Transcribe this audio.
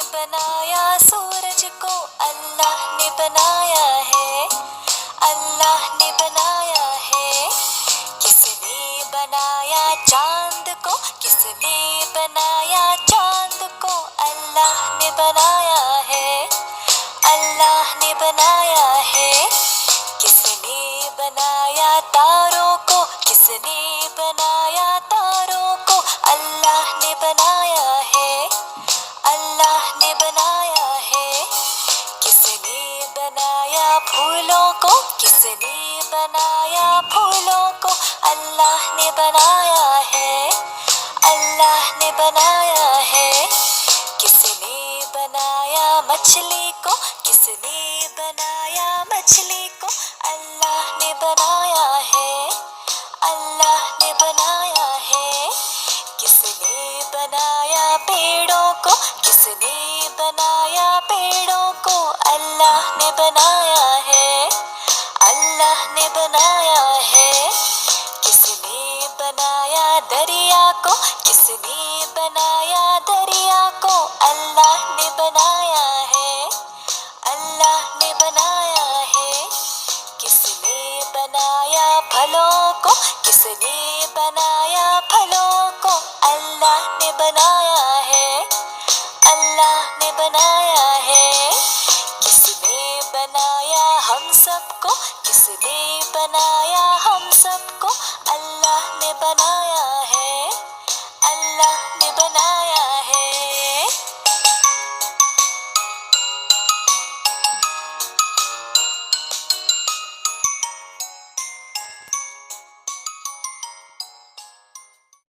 बनाया सूरज को अल्लाह ने बनाया है, अल्लाह ने बनाया है। किसने बनाया चांद को, किसने बनाया चांद को, अल्लाह ने बनाया है, अल्लाह ने बनाया है। किसने बनाया तारों को, किसने बनाया तारों को, अल्लाह ने बनाया है, अल्लाह ने बनाया है। किसने बनाया फूलों को, किसने बनाया फूलों को, अल्लाह ने बनाया है, अल्लाह ने बनाया है। किसने बनाया मछली को, किसने बनाया मछली को, अल्लाह ने बनाया है, अल्लाह ने बनाया है। किसने बनाया पेड़ों को, किसने बनाया पेड़ों को, अल्लाह ने बनाया है, अल्लाह ने बनाया है। किसने बनाया दरिया को, किसने बनाया दरिया को, अल्लाह ने बनाया है, अल्लाह ने बनाया है। किसने बनाया फलों को, किसने बनाया फलों को, अल्लाह ने बनाया है, अल्लाह ने बनाया है। किसने बनाया हम सबको,